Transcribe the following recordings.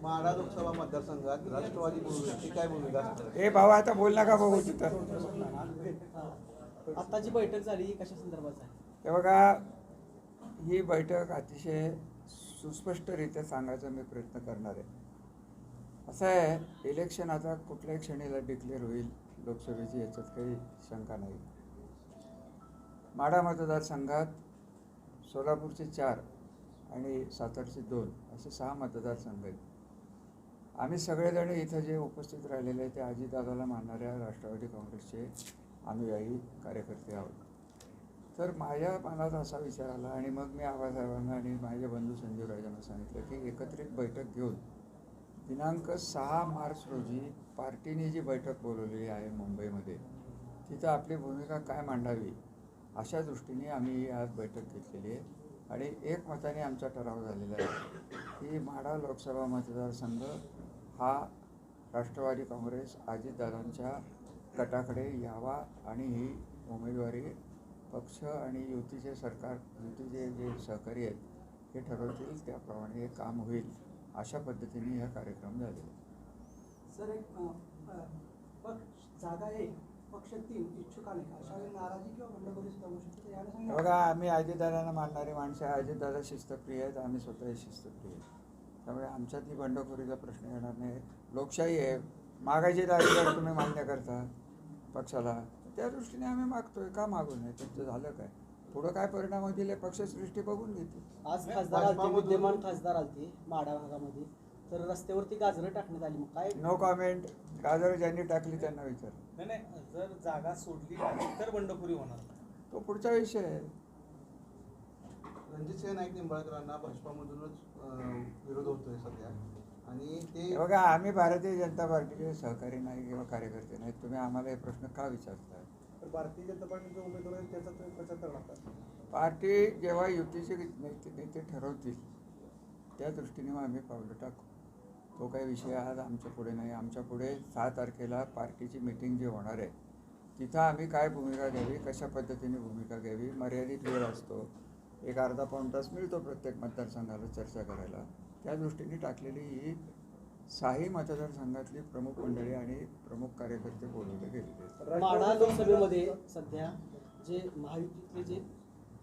माढा लोकसभा मतदारसंघात राष्ट्रवादी काँग्रेसची काय भूमिका असणार? हे भाऊ आता बोल नका बघू तिथं. आता जी बैठक झाली ही कशा संदर्भात आहे? हे बघा, ही बैठक अतिशय सुस्पष्टरित्या सांगायचा मी प्रयत्न करणार आहे. असं आहे, इलेक्शन आता कुठल्याही क्षणीला डिक्लेअर होईल लोकसभेची, याच्यात काही शंका नाही. माढा मतदारसंघात सोलापूरचे 4 आणि सातारचे 2 असे 6 मतदारसंघ आहेत. आम्ही सगळेजण इथं जे उपस्थित राहिलेले आहेत ते अजितदादाला मानणाऱ्या राष्ट्रवादी काँग्रेसचे अनुयायी कार्यकर्ते आहोत. तर माझ्या मनात असा विचार आला आणि मग मी आबासाहेबांना आणि माझे बंधू संजीव राजांना सांगितलं की एकत्रित बैठक घेऊन दिनांक 6 मार्च रोजी पार्टीने जी बैठक बोलवलेली आहे मुंबईमध्ये, तिथं आपली भूमिका काय मांडावी अशा दृष्टीने आम्ही ही आज बैठक घेतलेली आहे. आणि एकमताने आमचा ठराव झालेला आहे की माढा लोकसभा मतदारसंघ हा राष्ट्रवादी काँग्रेस अजितदादांच्या गटाकडे यावा आणि ही उमेदवारी पक्ष आणि युतीचे सरकार, युतीचे जे सहकारी आहेत हे ठरवतील त्याप्रमाणे हे काम होईल, अशा पद्धतीने हा कार्यक्रम झालेला आहे. सर, एक जागा एक पक्ष 3 इच्छुक आले, अशा वेळी नाराजी किंवा बंडखोरी सुद्धा होऊ शकते, याला सांगा. बघा, आम्ही अजितदादांना मानणारी माणसं आहे. अजितदादा शिस्तप्रिय आहेत, आम्ही स्वतःही शिस्तप्रिय आहेत. त्यामुळे आमच्यातही बंडखोरीचा प्रश्न येणार नाही. लोकशाही आहे, मागायची अधिकार तुम्ही मान्य करता पक्षाला, त्या दृष्टीने आम्ही मागतोय. का मागू नये? त्यांचं झालं काय, पुढं काय परिणाम होतील हे पक्षसृष्टी बघून घेते. आज खासदार आलते, विद्यमान खासदार आलते माढा भागामध्ये, तर रस्त्यावरती गाजरं टाकण्यात आली. मग काय? No comment. गाजर ज्यांनी टाकली त्यांना विचार. नाही, जर जागा सोडली तर बंडखोरी होणार, तो पुढचा विषय आहे. रणजितसिंह नाईक निंबाळकरांना भाजपामधूनच विरोध होतोय सध्या, आणि ते बघा, आम्ही भारतीय जनता पार्टीचे सहकारी नाही किंवा कार्यकर्ते नाहीत. तुम्ही आम्हाला हे प्रश्न का विचारताय? तर भारतीय जनता पार्टीचा उमेदवार आहे त्याचा तुम्ही प्रचार करणार. पार्टी जेव्हा युतीचे नेते ठरवतील त्या दृष्टीने मग आम्ही पावलं टाकू. तो काही विषय आज आमच्या पुढे नाही. आमच्या पुढे 6 तारखेला पार्टीची मीटिंग जी होणार आहे तिथं आम्ही काय भूमिका घ्यावी, कशा पद्धतीने भूमिका घ्यावी, मर्यादित वेळ असतो, एक अर्धा पाऊण तास मिळतो प्रत्येक मतदारसंघाला चर्चा करायला. त्या दृष्टीने टाकलेली ही 6 मतदारसंघातली प्रमुख मंडळी आणि प्रमुख कार्यकर्ते बोलवले गेलेले. माढा लोकसभेमध्ये सध्या जे महायुतीतले जे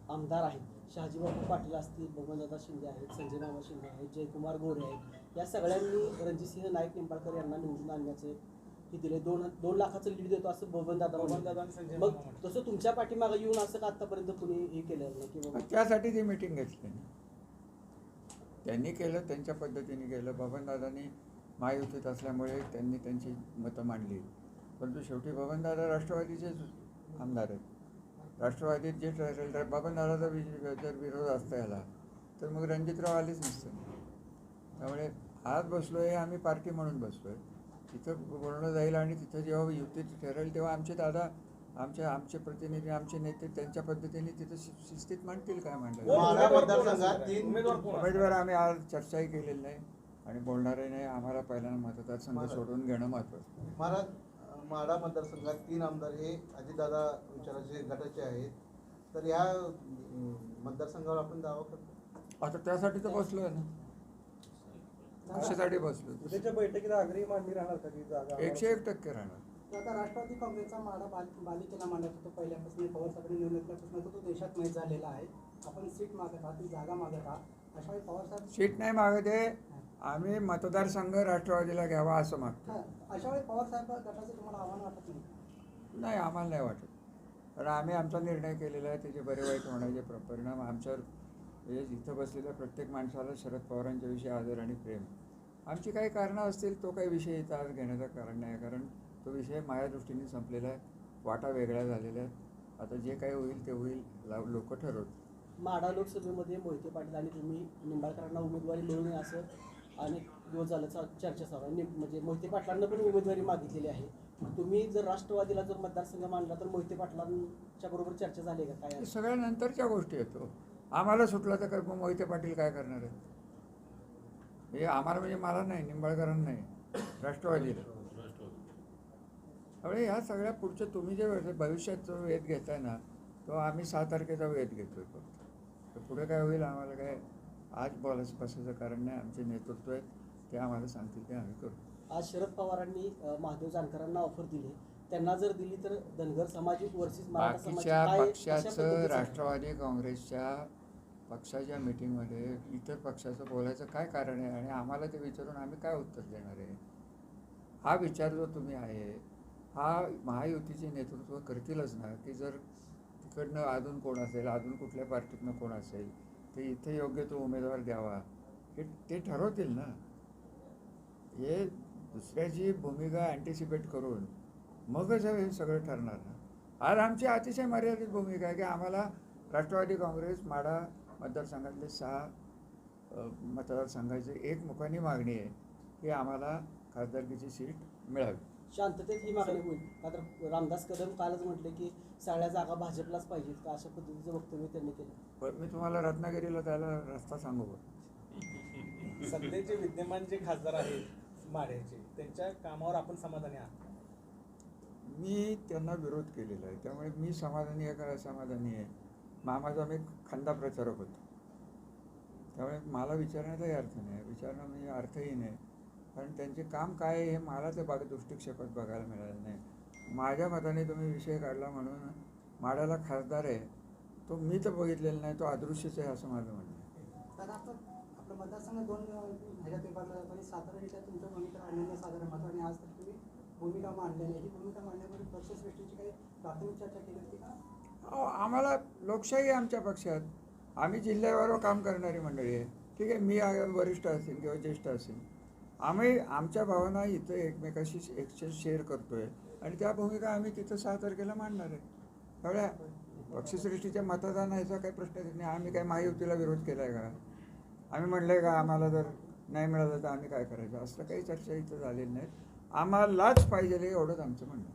आमदार आहेत, शहाजीबाबू पाटील असतील, बबनदादा शिंदे आहेत, संजय मामा शिंदे आहेत, जयकुमार गोरे आहेत, या सगळ्यांनी रणजितसिंह नाईक निंबाळकर यांना निवडून आणण्याचे हे दिले. 2 लाखाचं लीड देतो असं बबनदादा. मग तसं तुमच्या पाठीमागे येऊन असं का आतापर्यंत कुणी हे केलेलं नाही? की बाबा त्यासाठी ती मीटिंग घेतली ना, त्यांनी केलं, त्यांच्या पद्धतीने केलं. बबनदादांनी महायुतीत असल्यामुळे त्यांनी त्यांची मतं मांडली, परंतु शेवटी बबनदादा राष्ट्रवादीचेच आमदार आहेत. राष्ट्रवादीत जे ठरेल तर बबनदादाचा जर विरोध असता याला तर मग रणजितराव आलेच नसते. त्यामुळे आज बसलो आहे आम्ही पार्टी म्हणून बसलो आहे. तिथं बोलणं जाईल आणि तिथं जेव्हा युतीत ठरेल तेव्हा आमचे दादा, आमचे प्रतिनिधी, आमचे नेते त्यांच्या पद्धतीने तिथं शिस्तीत मांडतील काय मांडलं. माढा मतदारसंघात 3 उमेदवार आम्ही आज चर्चाही केलेली नाही आणि बोलणारही नाही. आम्हाला पहिल्यांदा मतदारसंघ सोडून घेणं महत्त्वाचं. माढा मतदारसंघात 3 आमदार हे अजितदादा विचाराचे गटाचे आहेत, तर या मतदारसंघावर आपण दावा करतो. आता त्यासाठी तर बसलो आहे ना, कशासाठी बसलो? उद्याच्या बैठकीत आग्रही मांडणी राहणार का ती जागा? 101% राहणार. आता राष्ट्रवादी काँग्रेसचा माढा बालिकेला मानत होतो पहिल्यापासून, पवारसाहेबांनी निवडून घेतल्यापासून तो देशात माहीत झालेला आहे. आपण सीट मागत आहात, ती जागा मागत आहात, अशा वेळी पवारसाहेब सीट नाही मागते, आम्ही मतदारसंघ राष्ट्रवादीला घ्यावा असं मागतो. अशा वेळी पवारसाहेब गटाचं तुम्हाला आव्हान वाटत नाही? नाही, आम्हाला नाही वाटत, कारण आम्ही आमचा निर्णय केलेला आहे. त्याचे बरे वाईट होण्याचे परिणाम आमच्यावर, हे इथं बसलेल्या प्रत्येक माणसाला शरद पवारांच्या विषयी आदर आणि प्रेम. आमची काही कारणं असतील, तो काही विषय इथं आज घेण्याचं कारण नाही, कारण तो विषय माझ्या दृष्टीने संपलेला आहे. वाटा वेगळ्या झालेल्या आहेत. आता जे काही होईल ते होईल, लोक ठरवतील. माढा लोकसभेमध्ये मोहिते पाटील आणि तुम्ही निंबाळकरांना उमेदवारी मिळू नये असं अनेक दिवस झालं चर्चा चालू आहे. म्हणजे मोहिते पाटलांना पण उमेदवारी मागितलेली आहे. तुम्ही जर राष्ट्रवादीला जर मतदारसंघ मांडला तर मोहिते पाटलांच्या बरोबर चर्चा झाली का काय? सगळ्या नंतरच्या गोष्टी येतो. आम्हाला सुटलं तर मग मोहिते पाटील काय करणार आहेत? हे आम्हाला म्हणजे मला नाही, निंबाळकरांना नाही, राष्ट्रवादीला. त्यामुळे ह्या सगळ्या पुढच्या तुम्ही जे भविष्यात जो वेध घेताय ना, तो आम्ही 6 तारखेचा वेध घेतोय फक्त. तर पुढे काय होईल आम्हाला काय आज बसायचं कारण नाही. आमचे नेतृत्व आहेत, ते आम्हाला सांगतील ते आम्ही करू. आज शरद पवारांनी महादेव जानकरांना ऑफर दिली, त्यांना जर दिली तर धनगर समाजिक वर्सेस मराठा समाज बाकीच्या काय- कशा पक्षाचं पद्धतीचं- राष्ट्रवादी काँग्रेसच्या पक्षाच्या मीटिंगमध्ये इतर पक्षाचं बोलायचं काय कारण आहे आणि आम्हाला ते विचारून आम्ही काय उत्तर देणार आहे? हा विचार जो तुम्ही आहे हा महायुतीचे नेतृत्व करतीलच ना, की जर तिकडनं अजून कोण असेल, अजून कुठल्या पार्टीतनं कोण असेल ते इथे योग्य तो उमेदवार द्यावा हे ते ठरवतील ना. हे दुसऱ्याची भूमिका अँटिसिपेट करून मगच हे सगळं ठरणार ना. आज आमची अतिशय मर्यादित भूमिका आहे की आम्हाला राष्ट्रवादी काँग्रेस माढा मतदारसंघातले 6 मतदारसंघाची एकमुखानी मागणी आहे की आम्हाला खासदारकीची सीट मिळावी. शांततेत ही मागणी होईल का? तर रामदास कदम कालच म्हटले की सगळ्या जागा भाजपलाच पाहिजेत का, अशा पद्धतीचं वक्तव्य त्यांनी केलं. पण मी तुम्हाला रत्नागिरीला त्याला रस्ता सांगू का? सध्याचे विद्यमान जे खासदार आहेत माढ्याचे त्यांच्या कामावर आपण समाधानी आहात? मी त्यांना विरोध केलेला आहे, त्यामुळे मी समाधानी आहे का असमाधानी आहे? मामाचा मी खंदा प्रचारक होतो, त्यामुळे मला विचारण्याचाही अर्थ नाही, विचारणं म्हणजे अर्थहीन आहे. कारण त्यांचे काम काय आहे हे मला ते दृष्टिक्षेपात बघायला मिळालं नाही. माझ्या मताने तुम्ही विषय काढला म्हणून माढ्याला खासदार आहे तो मी तर बघितलेला नाही, तो अदृश्यच आहे असं माझं म्हणणं आहे. दादा आपलं मतदारसंघ 2 ह्याच्यात विभागला जातो आणि साधारणतः तुमच्या भूमिका अनन्यसाधारण महत्त्व आणि आज तर तुम्ही भूमिका मांडलेली आहे. ही भूमिका मांडण्यापूर्वी पक्षश्रेष्ठीची काही प्राथमिक चर्चा केली होती का? आम्हाला लोकशाही आहे आमच्या पक्षात, आम्ही जिल्ह्यावर काम करणारी मंडळी आहे. ठीक आहे, मी वरिष्ठ असेल किंवा ज्येष्ठ असेल, आम्ही आमच्या भावना इथं एकमेकाशी एक्सचेंज शेअर करतो आहे आणि त्या भूमिका आम्ही तिथं 6 तारखेला मांडणार आहे. त्यामुळे पक्षश्रेष्ठीच्या मतदान याचा काही प्रश्न येत नाही. आम्ही काय महायुतीला विरोध केला आहे का? आम्ही म्हणलं आहे का आम्हाला जर नाही मिळालं तर आम्ही काय करायचं? असं काही चर्चा इथं झालेली नाही. आम्हालाच पाहिजे एवढंच आमचं म्हणणं.